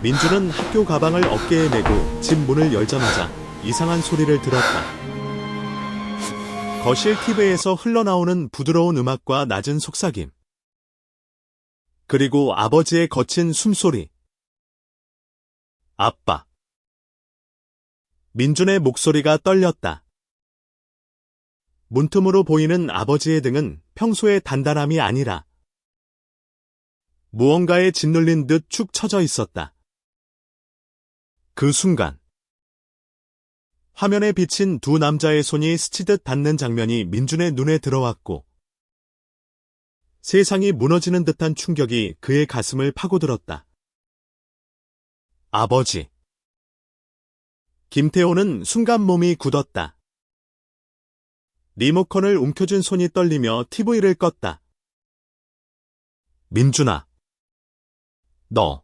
민주는 학교 가방을 어깨에 메고 집 문을 열자마자 이상한 소리를 들었다. 거실 TV에서 흘러나오는 부드러운 음악과 낮은 속삭임. 그리고 아버지의 거친 숨소리. 아빠. 민준의 목소리가 떨렸다. 문틈으로 보이는 아버지의 등은 평소의 단단함이 아니라 무언가에 짓눌린 듯 축 처져 있었다. 그 순간 화면에 비친 두 남자의 손이 스치듯 닿는 장면이 민준의 눈에 들어왔고 세상이 무너지는 듯한 충격이 그의 가슴을 파고들었다. 아버지. 김태호는 순간 몸이 굳었다. 리모컨을 움켜쥔 손이 떨리며 TV를 껐다. 민준아. 너.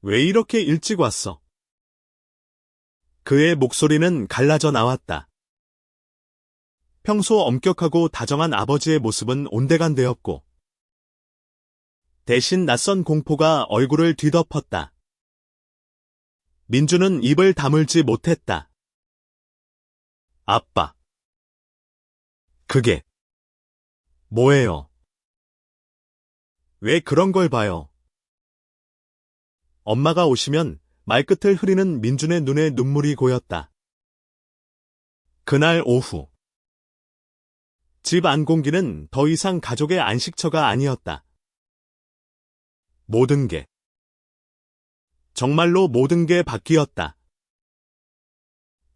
왜 이렇게 일찍 왔어? 그의 목소리는 갈라져 나왔다. 평소 엄격하고 다정한 아버지의 모습은 온데간데였고 대신 낯선 공포가 얼굴을 뒤덮었다. 민준은 입을 다물지 못했다. 아빠. 그게 뭐예요? 왜 그런 걸 봐요? 엄마가 오시면 말끝을 흐리는 민준의 눈에 눈물이 고였다. 그날 오후. 집 안 공기는 더 이상 가족의 안식처가 아니었다. 모든 게, 정말로 모든 게 바뀌었다.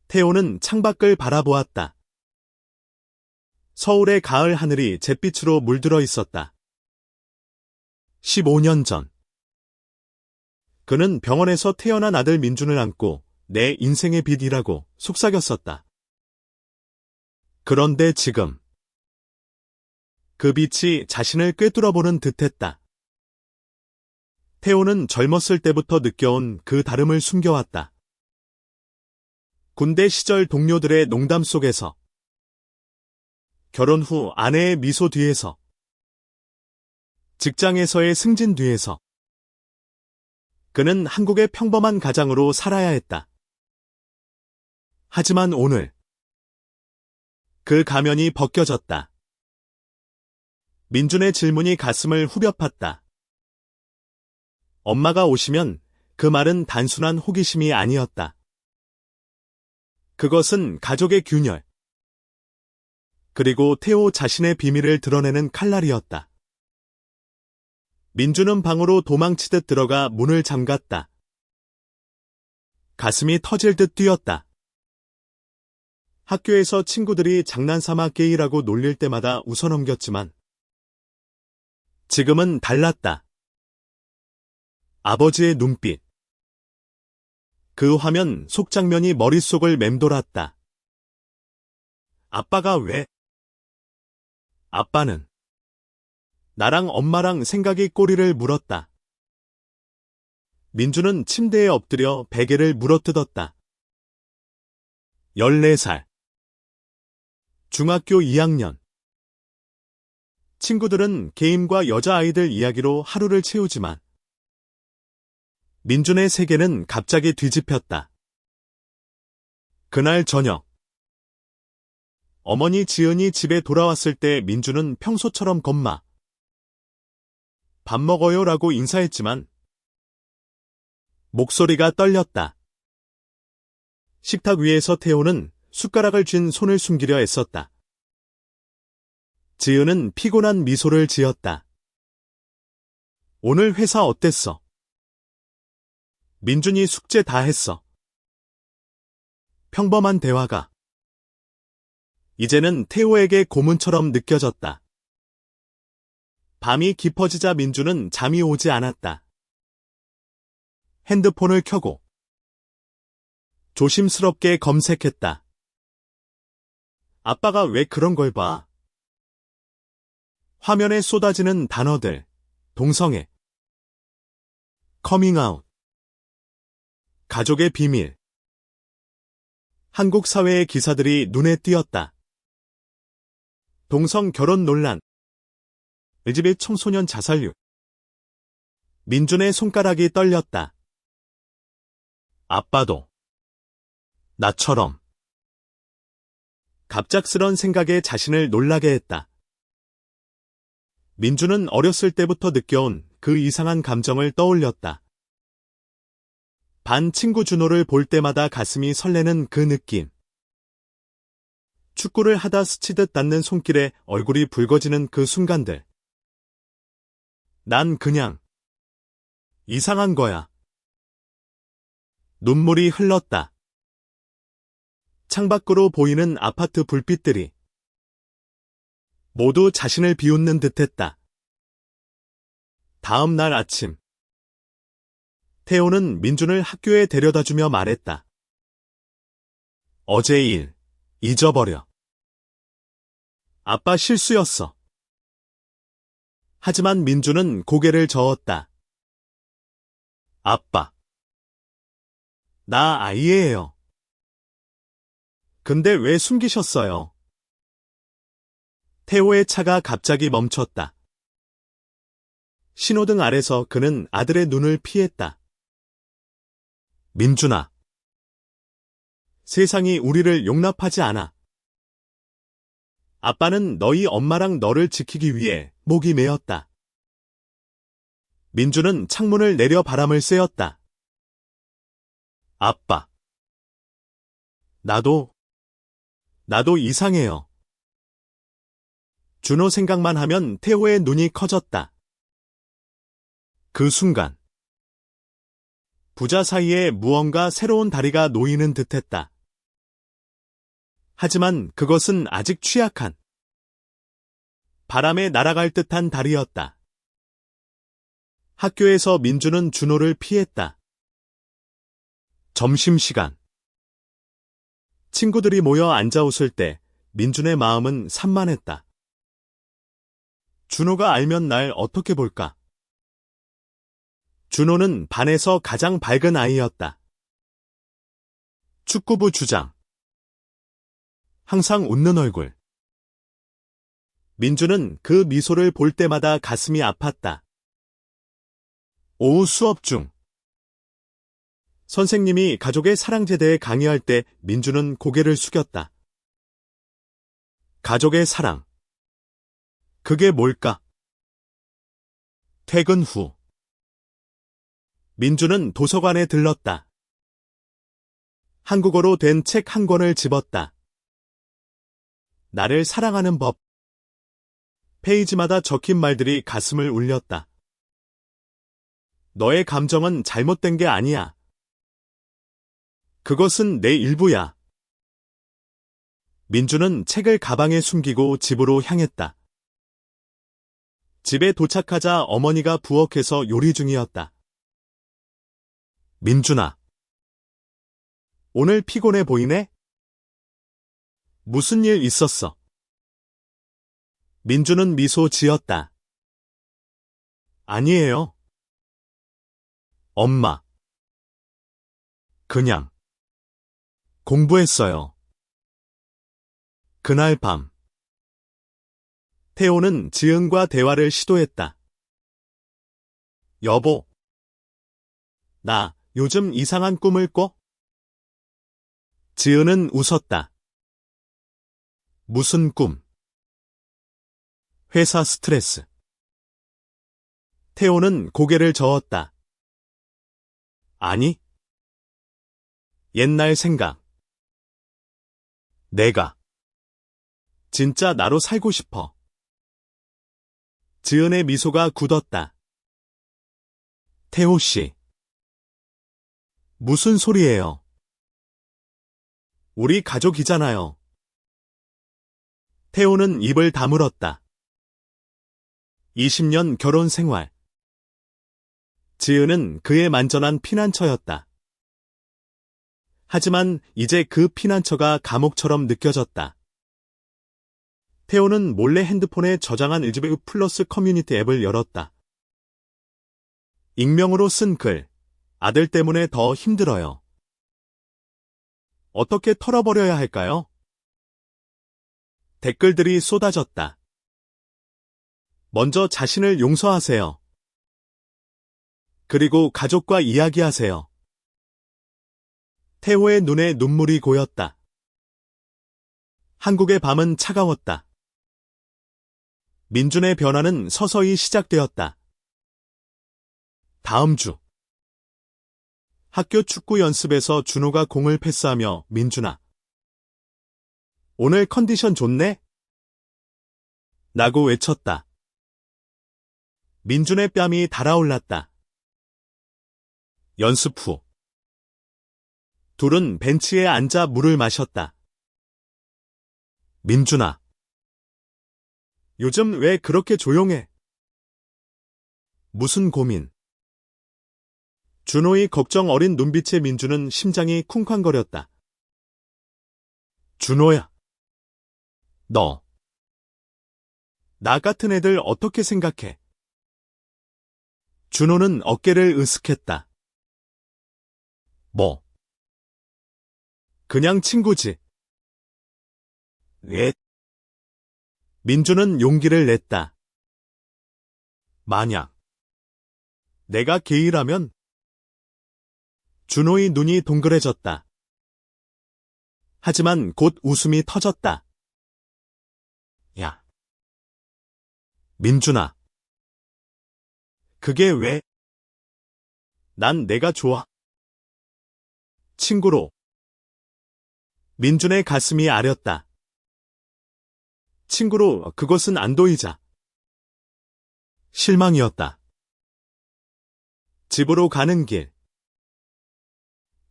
태호는 창밖을 바라보았다. 서울의 가을 하늘이 잿빛으로 물들어 있었다. 15년 전. 그는 병원에서 태어난 아들 민준을 안고 내 인생의 빛이라고 속삭였었다. 그런데 지금 그 빛이 자신을 꿰뚫어보는 듯했다. 태호는 젊었을 때부터 느껴온 그 다름을 숨겨왔다. 군대 시절 동료들의 농담 속에서, 결혼 후 아내의 미소 뒤에서, 직장에서의 승진 뒤에서, 그는 한국의 평범한 가장으로 살아야 했다. 하지만 오늘 그 가면이 벗겨졌다. 민준의 질문이 가슴을 후벼 팠다. 엄마가 오시면 그 말은 단순한 호기심이 아니었다. 그것은 가족의 균열, 그리고 태호 자신의 비밀을 드러내는 칼날이었다. 민준은 방으로 도망치듯 들어가 문을 잠갔다. 가슴이 터질 듯 뛰었다. 학교에서 친구들이 장난삼아 게이라고 놀릴 때마다 웃어넘겼지만 지금은 달랐다. 아버지의 눈빛. 그 화면 속장면이 머릿속을 맴돌았다. 아빠가 왜? 아빠는 나랑 엄마랑 생각이 꼬리를 물었다. 민준은 침대에 엎드려 베개를 물어뜯었다. 14살. 중학교 2학년. 친구들은 게임과 여자아이들 이야기로 하루를 채우지만 민준의 세계는 갑자기 뒤집혔다. 그날 저녁. 어머니 지은이 집에 돌아왔을 때 민준은 평소처럼 겁마. 밥 먹어요 라고 인사했지만 목소리가 떨렸다. 식탁 위에서 태호는 숟가락을 쥔 손을 숨기려 애썼다. 지은은 피곤한 미소를 지었다. 오늘 회사 어땠어? 민준이 숙제 다 했어. 평범한 대화가 이제는 태호에게 고문처럼 느껴졌다. 밤이 깊어지자 민준은 잠이 오지 않았다. 핸드폰을 켜고 조심스럽게 검색했다. 아빠가 왜 그런 걸 봐? 화면에 쏟아지는 단어들, 동성애, 커밍아웃, 가족의 비밀. 한국 사회의 기사들이 눈에 띄었다. 동성 결혼 논란, LGBT 청소년 자살률. 민준의 손가락이 떨렸다. 아빠도 나처럼. 갑작스런 생각에 자신을 놀라게 했다. 민준은 어렸을 때부터 느껴온 그 이상한 감정을 떠올렸다. 반 친구 준호를 볼 때마다 가슴이 설레는 그 느낌. 축구를 하다 스치듯 닿는 손길에 얼굴이 붉어지는 그 순간들. 난 그냥 이상한 거야. 눈물이 흘렀다. 창밖으로 보이는 아파트 불빛들이 모두 자신을 비웃는 듯했다. 다음 날 아침, 태호는 민준을 학교에 데려다주며 말했다. 어제 일 잊어버려. 아빠 실수였어. 하지만 민준은 고개를 저었다. 아빠, 나 아이예요. 근데 왜 숨기셨어요? 태호의 차가 갑자기 멈췄다. 신호등 아래서 그는 아들의 눈을 피했다. 민준아, 세상이 우리를 용납하지 않아. 아빠는 너희 엄마랑 너를 지키기 위해 목이 메었다. 민준은 창문을 내려 바람을 쐬었다. 아빠, 나도 이상해요. 준호 생각만 하면 태호의 눈이 커졌다. 그 순간, 부자 사이에 무언가 새로운 다리가 놓이는 듯했다. 하지만 그것은 아직 취약한 바람에 날아갈 듯한 다리였다. 학교에서 민준은 준호를 피했다. 점심시간. 친구들이 모여 앉아 웃을 때 민준의 마음은 산만했다. 준호가 알면 날 어떻게 볼까? 준호는 반에서 가장 밝은 아이였다. 축구부 주장. 항상 웃는 얼굴. 민준은 그 미소를 볼 때마다 가슴이 아팠다. 오후 수업 중. 선생님이 가족의 사랑제대에 강의할 때 민준은 고개를 숙였다. 가족의 사랑. 그게 뭘까? 퇴근 후. 민준은 도서관에 들렀다. 한국어로 된 책 한 권을 집었다. 나를 사랑하는 법. 페이지마다 적힌 말들이 가슴을 울렸다. 너의 감정은 잘못된 게 아니야. 그것은 내 일부야. 민준은 책을 가방에 숨기고 집으로 향했다. 집에 도착하자 어머니가 부엌에서 요리 중이었다. 민준아, 오늘 피곤해 보이네? 무슨 일 있었어? 민준은 미소 지었다. 아니에요. 엄마. 그냥 공부했어요. 그날 밤. 태호는 지은과 대화를 시도했다. 여보. 나 요즘 이상한 꿈을 꿔? 지은은 웃었다. 무슨 꿈? 회사 스트레스. 태호는 고개를 저었다. 아니. 옛날 생각. 내가 진짜 나로 살고 싶어. 지은의 미소가 굳었다. 태호 씨. 무슨 소리예요? 우리 가족이잖아요. 태호는 입을 다물었다. 20년 결혼 생활. 지은은 그의 만전한 피난처였다. 하지만 이제 그 피난처가 감옥처럼 느껴졌다. 태호는 몰래 핸드폰에 저장한 엘지베이트 플러스 커뮤니티 앱을 열었다. 익명으로 쓴 글. 아들 때문에 더 힘들어요. 어떻게 털어버려야 할까요? 댓글들이 쏟아졌다. 먼저 자신을 용서하세요. 그리고 가족과 이야기하세요. 태호의 눈에 눈물이 고였다. 한국의 밤은 차가웠다. 민준의 변화는 서서히 시작되었다. 다음 주. 학교 축구 연습에서 준호가 공을 패스하며 민준아. 오늘 컨디션 좋네? 라고 외쳤다. 민준의 뺨이 달아올랐다. 연습 후. 둘은 벤치에 앉아 물을 마셨다. 민준아. 요즘 왜 그렇게 조용해? 무슨 고민? 준호의 걱정 어린 눈빛에 민준은 심장이 쿵쾅거렸다. 준호야. 너. 나 같은 애들 어떻게 생각해? 준호는 어깨를 으쓱했다. 뭐? 그냥 친구지. 왜? 민준은 용기를 냈다. 만약 내가 게이라면? 준호의 눈이 동그래졌다. 하지만 곧 웃음이 터졌다. 야. 민준아. 그게 왜? 난 내가 좋아. 친구로. 민준의 가슴이 아렸다. 친구로 그것은 안도이자. 실망이었다. 집으로 가는 길.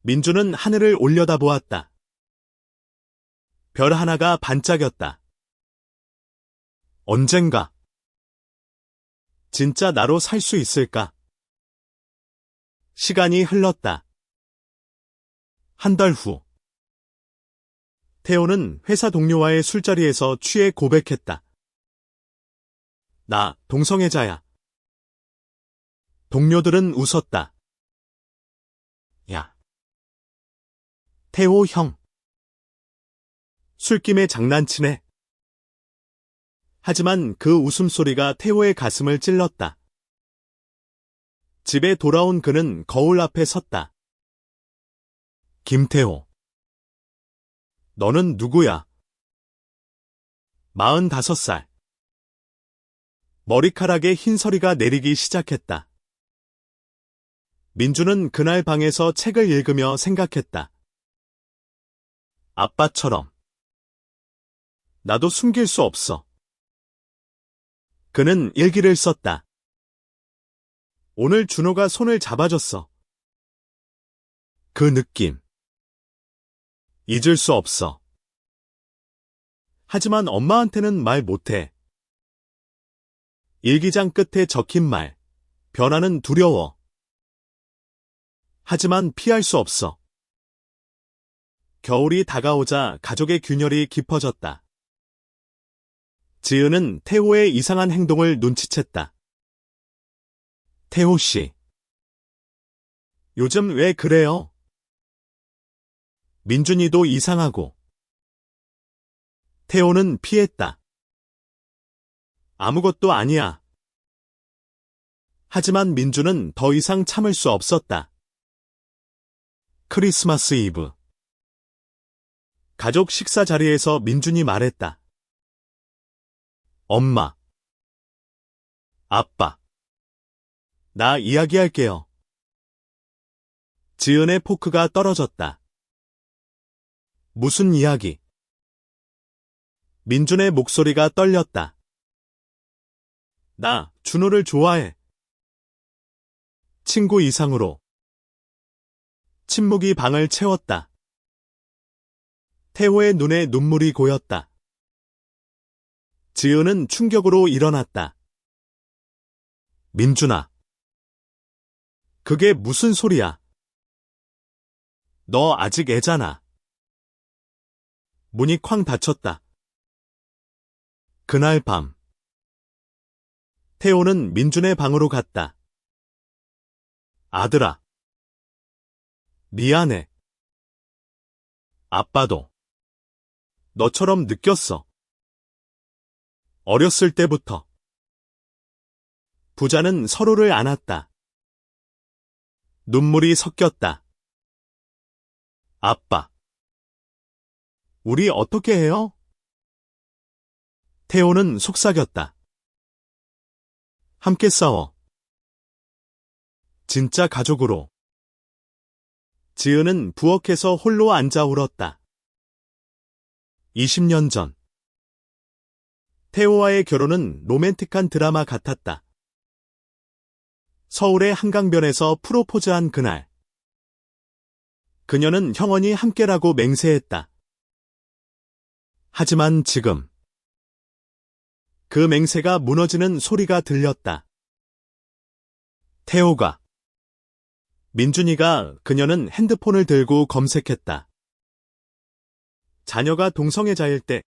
민준은 하늘을 올려다보았다. 별 하나가 반짝였다. 언젠가. 진짜 나로 살 수 있을까? 시간이 흘렀다. 한 달 후. 태호는 회사 동료와의 술자리에서 취해 고백했다. 나 동성애자야. 동료들은 웃었다. 야. 태호 형. 술김에 장난치네. 하지만 그 웃음소리가 태호의 가슴을 찔렀다. 집에 돌아온 그는 거울 앞에 섰다. 김태호. 너는 누구야? 45살. 머리카락에 흰서리가 내리기 시작했다. 민주는 그날 방에서 책을 읽으며 생각했다. 아빠처럼. 나도 숨길 수 없어. 그는 일기를 썼다. 오늘 준호가 손을 잡아줬어. 그 느낌. 잊을 수 없어. 하지만 엄마한테는 말 못해. 일기장 끝에 적힌 말. 변화는 두려워. 하지만 피할 수 없어. 겨울이 다가오자 가족의 균열이 깊어졌다. 지은은 태호의 이상한 행동을 눈치챘다. 태호 씨. 요즘 왜 그래요? 민준이도 이상하고. 태호는 피했다. 아무것도 아니야. 하지만 민준은 더 이상 참을 수 없었다. 크리스마스 이브. 가족 식사 자리에서 민준이 말했다. 엄마. 아빠. 나 이야기할게요. 지은의 포크가 떨어졌다. 무슨 이야기? 민준의 목소리가 떨렸다. 나 준호를 좋아해. 친구 이상으로. 침묵이 방을 채웠다. 태호의 눈에 눈물이 고였다. 지은은 충격으로 일어났다. 민준아. 그게 무슨 소리야? 너 아직 애잖아. 문이 쾅 닫혔다. 그날 밤. 태호는 민준의 방으로 갔다. 아들아. 미안해. 아빠도. 너처럼 느꼈어. 어렸을 때부터. 부자는 서로를 안았다. 눈물이 섞였다. 아빠. 우리 어떻게 해요? 태호는 속삭였다. 함께 싸워. 진짜 가족으로. 지은은 부엌에서 홀로 앉아 울었다. 20년 전. 태호와의 결혼은 로맨틱한 드라마 같았다. 서울의 한강변에서 프로포즈한 그날. 그녀는 영원히 함께라고 맹세했다. 하지만 지금 그 맹세가 무너지는 소리가 들렸다. 태호가, 민준이가 그녀는 핸드폰을 들고 검색했다. 자녀가 동성애자일 때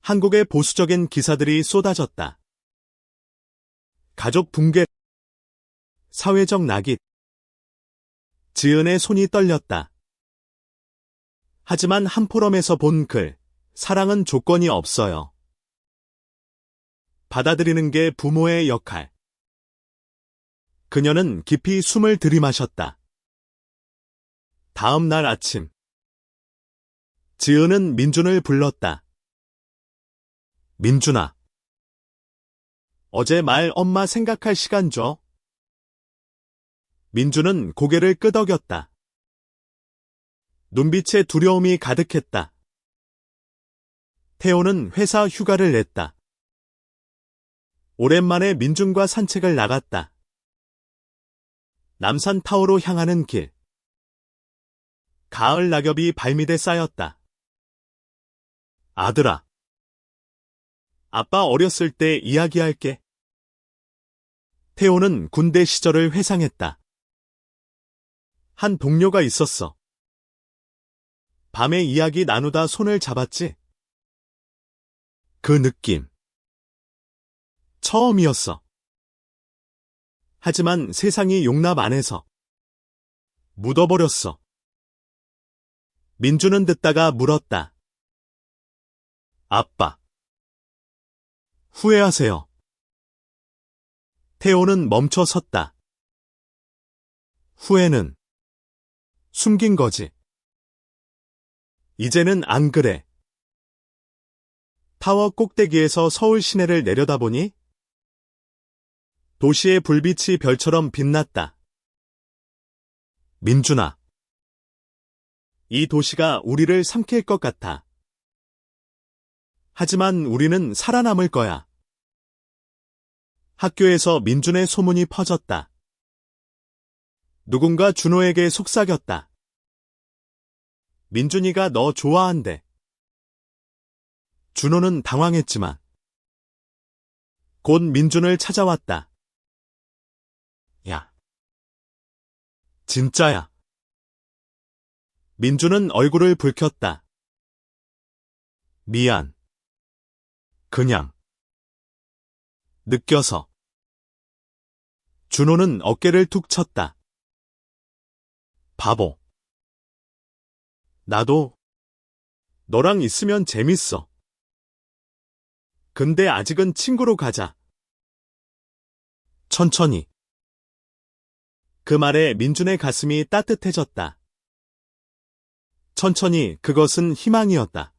한국의 보수적인 기사들이 쏟아졌다. 가족 붕괴, 사회적 낙인. 지은의 손이 떨렸다. 하지만 한 포럼에서 본 글, 사랑은 조건이 없어요. 받아들이는 게 부모의 역할. 그녀는 깊이 숨을 들이마셨다. 다음 날 아침. 지은은 민준을 불렀다. 민준아. 어제 말 엄마 생각할 시간 줘. 민준은 고개를 끄덕였다. 눈빛에 두려움이 가득했다. 태호는 회사 휴가를 냈다. 오랜만에 민준과 산책을 나갔다. 남산타워로 향하는 길. 가을 낙엽이 발밑에 쌓였다. 아들아. 아빠 어렸을 때 이야기할게. 태호는 군대 시절을 회상했다. 한 동료가 있었어. 밤에 이야기 나누다 손을 잡았지. 그 느낌. 처음이었어. 하지만 세상이 용납 안 해서 묻어버렸어. 민준은 듣다가 물었다. 아빠. 후회하세요? 태호는 멈춰 섰다. 후회는 숨긴 거지. 이제는 안 그래. 타워 꼭대기에서 서울 시내를 내려다보니 도시의 불빛이 별처럼 빛났다. 민준아. 이 도시가 우리를 삼킬 것 같아. 하지만 우리는 살아남을 거야. 학교에서 민준의 소문이 퍼졌다. 누군가 준호에게 속삭였다. 민준이가 너 좋아한대. 준호는 당황했지만 곧 민준을 찾아왔다. 야. 진짜야. 민준은 얼굴을 붉혔다. 미안. 그냥. 느껴서. 준호는 어깨를 툭 쳤다. 바보. 나도 너랑 있으면 재밌어. 근데 아직은 친구로 가자. 천천히. 그 말에 민준의 가슴이 따뜻해졌다. 천천히 그것은 희망이었다.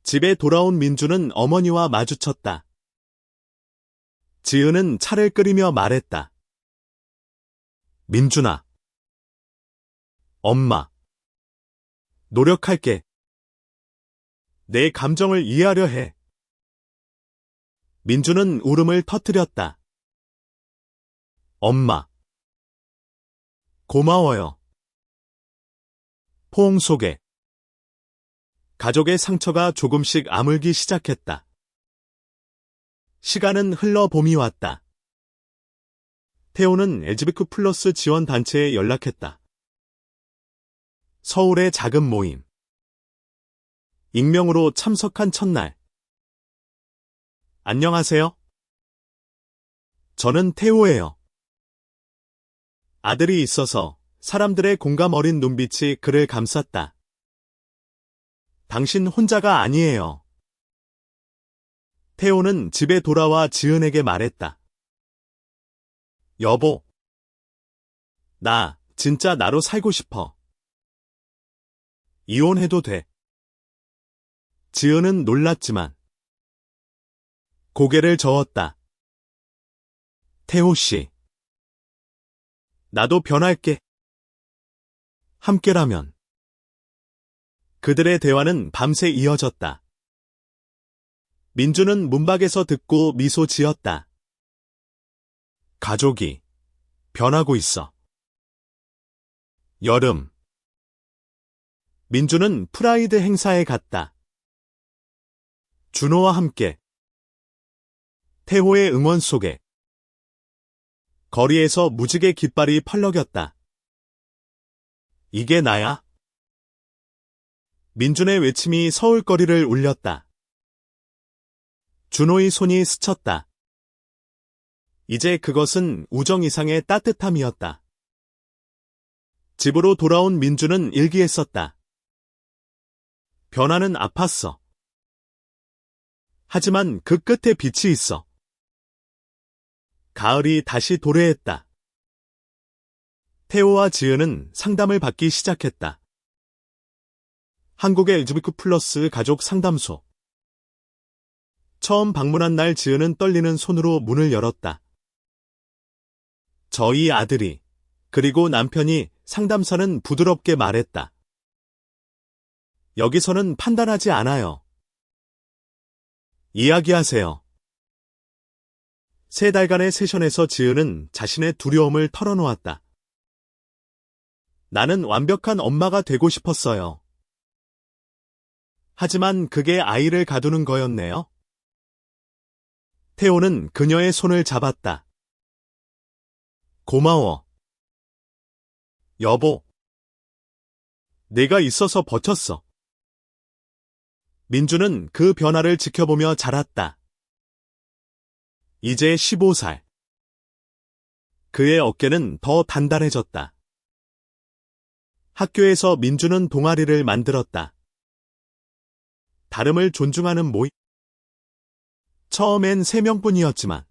집에 돌아온 민준은 어머니와 마주쳤다. 지은은 차를 끓이며 말했다. 민준아. 엄마. 노력할게. 내 감정을 이해하려 해. 민준은 울음을 터뜨렸다. 엄마. 고마워요. 포옹 속에 가족의 상처가 조금씩 아물기 시작했다. 시간은 흘러 봄이 왔다. 태호는 LGBTQ 플러스 지원 단체에 연락했다. 서울의 작은 모임. 익명으로 참석한 첫날. 안녕하세요. 저는 태호예요. 아들이 있어서 사람들의 공감 어린 눈빛이 그를 감쌌다. 당신 혼자가 아니에요. 태호는 집에 돌아와 지은에게 말했다. 여보, 나 진짜 나로 살고 싶어. 이혼해도 돼. 지은은 놀랐지만 고개를 저었다. 태호 씨. 나도 변할게. 함께라면. 그들의 대화는 밤새 이어졌다. 민주는 문밖에서 듣고 미소 지었다. 가족이 변하고 있어. 여름. 민주는 프라이드 행사에 갔다. 준호와 함께. 태호의 응원 속에. 거리에서 무지개 깃발이 펄럭였다. 이게 나야? 민준의 외침이 서울거리를 울렸다. 준호의 손이 스쳤다. 이제 그것은 우정 이상의 따뜻함이었다. 집으로 돌아온 민주는 일기했었다. 변화는 아팠어. 하지만 그 끝에 빛이 있어. 가을이 다시 도래했다. 태호와 지은은 상담을 받기 시작했다. 한국의 LGBTQ+ 가족 상담소. 처음 방문한 날 지은은 떨리는 손으로 문을 열었다. 저희 아들이, 그리고 남편이 상담사는 부드럽게 말했다. 여기서는 판단하지 않아요. 이야기하세요. 3달간의 세션에서 지은은 자신의 두려움을 털어놓았다. 나는 완벽한 엄마가 되고 싶었어요. 하지만 그게 아이를 가두는 거였네요. 태호는 그녀의 손을 잡았다. 고마워. 여보. 내가 있어서 버텼어. 민주는 그 변화를 지켜보며 자랐다. 이제 15살. 그의 어깨는 더 단단해졌다. 학교에서 민주는 동아리를 만들었다. 다름을 존중하는 모임. 처음엔 3명뿐이었지만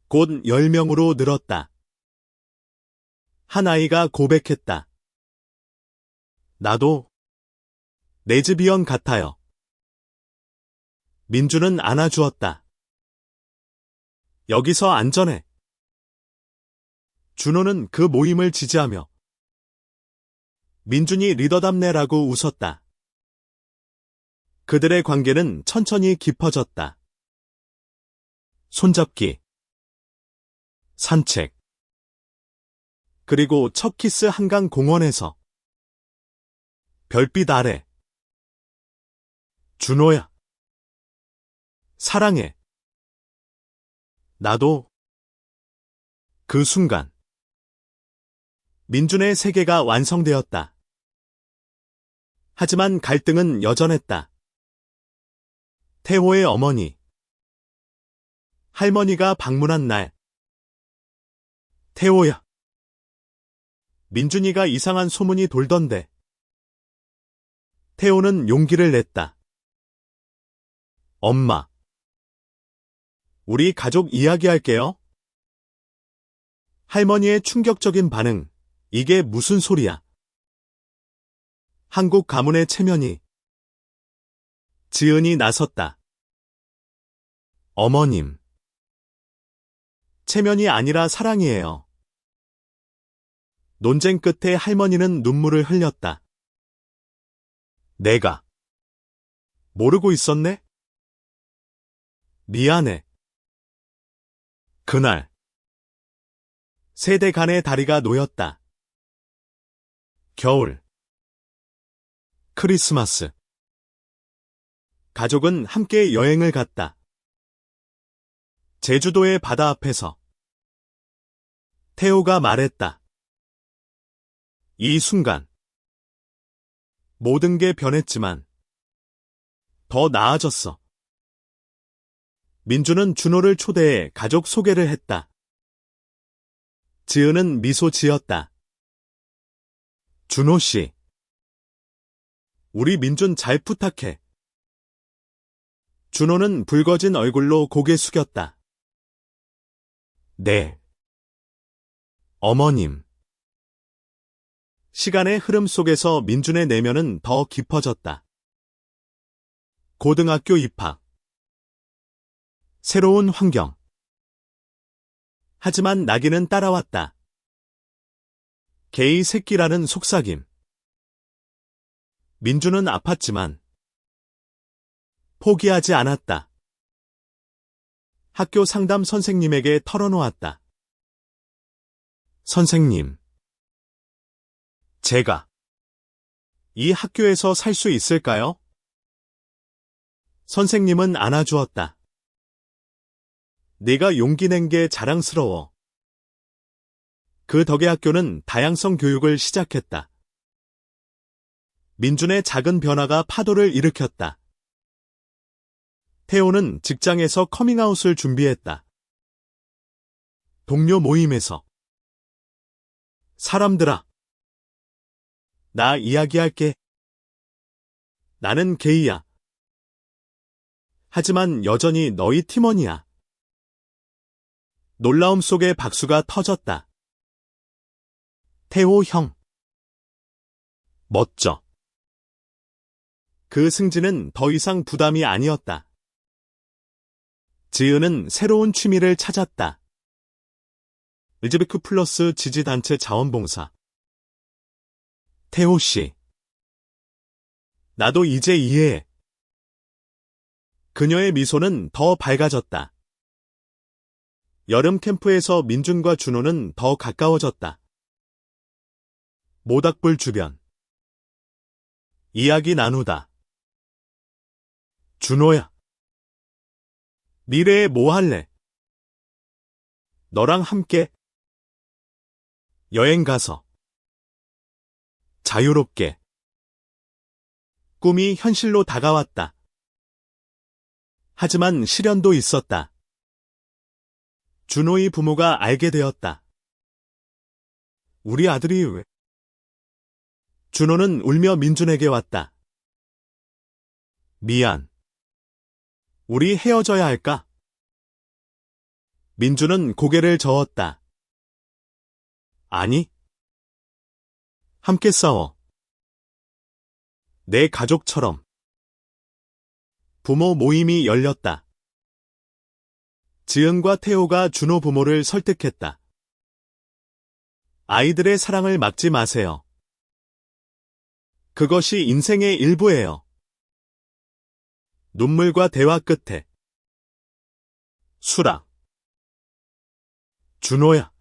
곧 10명으로 늘었다. 한 아이가 고백했다. 나도 레즈비언 같아요. 민주는 안아주었다. 여기서 안전해. 준호는 그 모임을 지지하며 민준이 리더답네라고 웃었다. 그들의 관계는 천천히 깊어졌다. 손잡기, 산책, 그리고 첫 키스 한강 공원에서. 별빛 아래. 준호야. 사랑해. 나도. 그 순간 민준의 세계가 완성되었다. 하지만 갈등은 여전했다. 태호의 어머니. 할머니가 방문한 날. 태호야. 민준이가 이상한 소문이 돌던데. 태호는 용기를 냈다. 엄마. 우리 가족 이야기할게요. 할머니의 충격적인 반응. 이게 무슨 소리야? 한국 가문의 체면이. 지은이 나섰다. 어머님. 체면이 아니라 사랑이에요. 논쟁 끝에 할머니는 눈물을 흘렸다. 내가 모르고 있었네? 미안해. 그날 세대 간의 다리가 놓였다. 겨울, 크리스마스. 가족은 함께 여행을 갔다. 제주도의 바다 앞에서. 태호가 말했다. 이 순간 모든 게 변했지만 더 나아졌어. 민주는 준호를 초대해 가족 소개를 했다. 지은은 미소 지었다. 준호 씨. 우리 민준 잘 부탁해. 준호는 붉어진 얼굴로 고개 숙였다. 네. 어머님. 시간의 흐름 속에서 민준의 내면은 더 깊어졌다. 고등학교 입학. 새로운 환경. 하지만 나기는 따라왔다. 개이 새끼라는 속삭임. 민준은 아팠지만 포기하지 않았다. 학교 상담 선생님에게 털어놓았다. 선생님, 제가 이 학교에서 살 수 있을까요? 선생님은 안아주었다. 네가 용기 낸 게 자랑스러워. 그 덕에 학교는 다양성 교육을 시작했다. 민준의 작은 변화가 파도를 일으켰다. 태호는 직장에서 커밍아웃을 준비했다. 동료 모임에서 사람들아, 나 이야기할게. 나는 게이야. 하지만 여전히 너희 팀원이야. 놀라움 속에 박수가 터졌다. 태호 형. 멋져. 그 승진은 더 이상 부담이 아니었다. 지은은 새로운 취미를 찾았다. LGBTQ+ 지지단체 자원봉사. 태호 씨. 나도 이제 이해해. 그녀의 미소는 더 밝아졌다. 여름 캠프에서 민준과 준호는 더 가까워졌다. 모닥불 주변. 이야기 나누다. 준호야. 미래에 뭐 할래? 너랑 함께. 여행 가서. 자유롭게. 꿈이 현실로 다가왔다. 하지만 시련도 있었다. 준호의 부모가 알게 되었다. 우리 아들이 왜? 준호는 울며 민준에게 왔다. 미안. 우리 헤어져야 할까? 민준은 고개를 저었다. 아니. 함께 싸워. 내 가족처럼. 부모 모임이 열렸다. 지은과 태호가 준호 부모를 설득했다. 아이들의 사랑을 막지 마세요. 그것이 인생의 일부예요. 눈물과 대화 끝에. 수락. 준호야.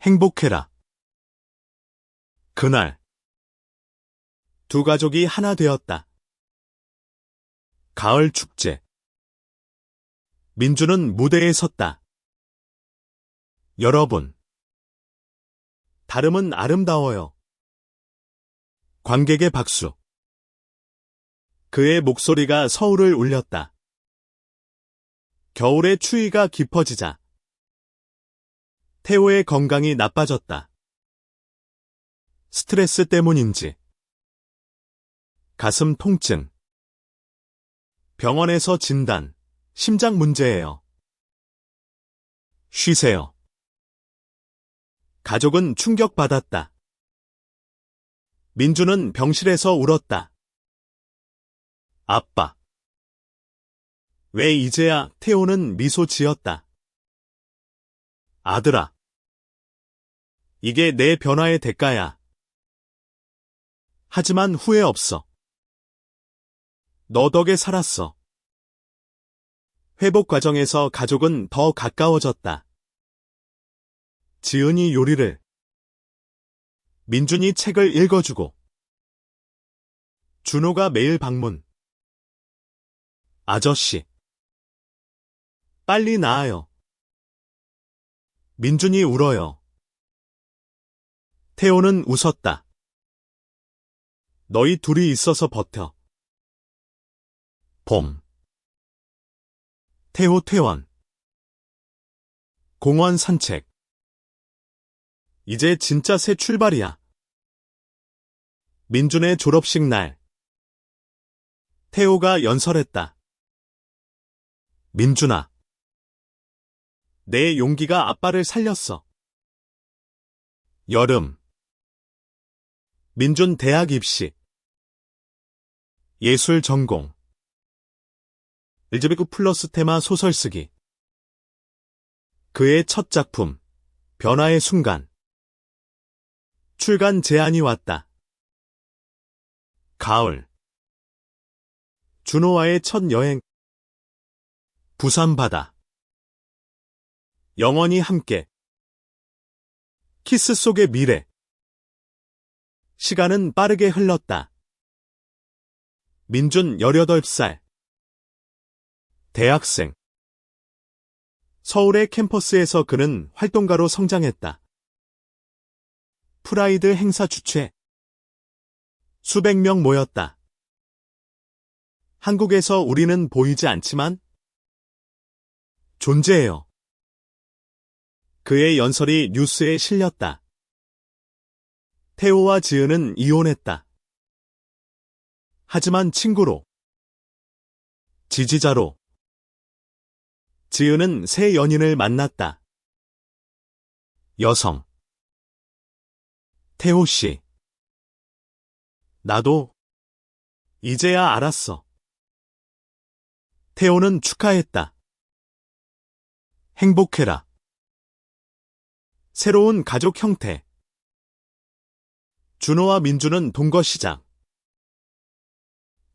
행복해라. 그날. 두 가족이 하나 되었다. 가을 축제. 민준은 무대에 섰다. 여러분. 다름은 아름다워요. 관객의 박수. 그의 목소리가 서울을 울렸다. 겨울의 추위가 깊어지자 태호의 건강이 나빠졌다. 스트레스 때문인지. 가슴 통증. 병원에서 진단. 심장 문제예요. 쉬세요. 가족은 충격받았다. 민준은 병실에서 울었다. 아빠. 왜 이제야? 태호는 미소 지었다. 아들아. 이게 내 변화의 대가야. 하지만 후회 없어. 너 덕에 살았어. 회복 과정에서 가족은 더 가까워졌다. 지은이 요리를. 민준이 책을 읽어주고. 준호가 매일 방문. 아저씨. 빨리 나아요. 민준이 울어요. 태호는 웃었다. 너희 둘이 있어서 버텨. 봄. 태호 퇴원. 공원 산책. 이제 진짜 새 출발이야. 민준의 졸업식 날. 태호가 연설했다. 민준아. 내 용기가 아빠를 살렸어. 여름. 민준 대학 입시. 예술 전공. 엘제베크 플러스 테마 소설 쓰기. 그의 첫 작품, 변화의 순간. 출간 제안이 왔다. 가을. 준호와의 첫 여행. 부산 바다. 영원히 함께. 키스 속의 미래. 시간은 빠르게 흘렀다. 민준 18살. 대학생. 서울의 캠퍼스에서 그는 활동가로 성장했다. 프라이드 행사 주최. 수백 명 모였다. 한국에서 우리는 보이지 않지만 존재해요. 그의 연설이 뉴스에 실렸다. 태호와 지은은 이혼했다. 하지만 친구로, 지지자로, 지은은 새 연인을 만났다. 여성. 태호 씨. 나도 이제야 알았어. 태호는 축하했다. 행복해라. 새로운 가족 형태. 준호와 민준은 동거시장.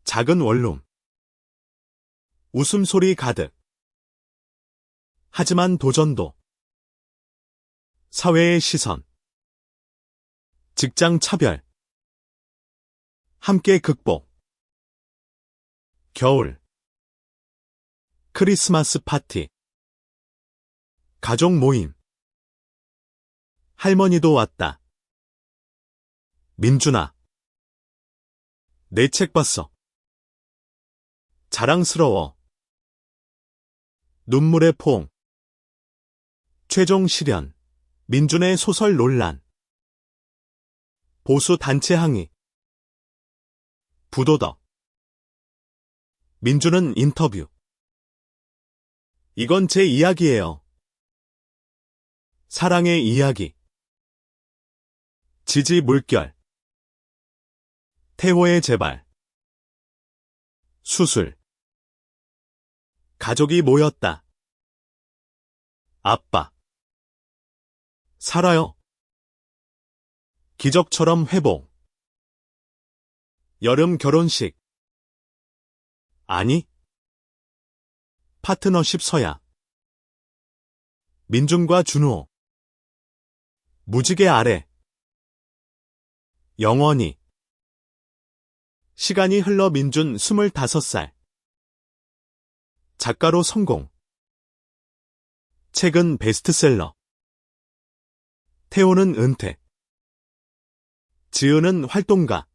작은 원룸. 웃음소리 가득. 하지만 도전도. 사회의 시선. 직장 차별. 함께 극복. 겨울. 크리스마스 파티. 가족 모임. 할머니도 왔다. 민준아. 내 책 봤어. 자랑스러워. 눈물의 포옹. 최종 실현. 민준의 소설 논란. 보수 단체 항의. 부도덕. 민준은 인터뷰. 이건 제 이야기예요. 사랑의 이야기. 지지 물결. 태호의 재발. 수술. 가족이 모였다. 아빠. 살아요. 기적처럼 회복. 여름 결혼식. 아니. 파트너십 서약. 민준과 준호. 무지개 아래. 영원히. 시간이 흘러 민준 25살. 작가로 성공. 책은 베스트셀러. 태호는 은퇴. 지은은 활동가.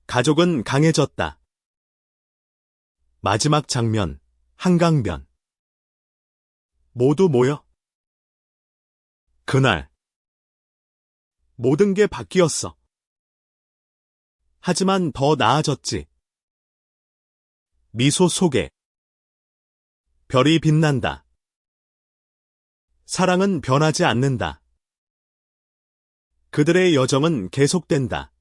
가족은 강해졌다. 마지막 장면, 한강변. 모두 모여. 그날. 모든 게 바뀌었어. 하지만 더 나아졌지. 미소 속에. 별이 빛난다. 사랑은 변하지 않는다. 그들의 여정은 계속된다.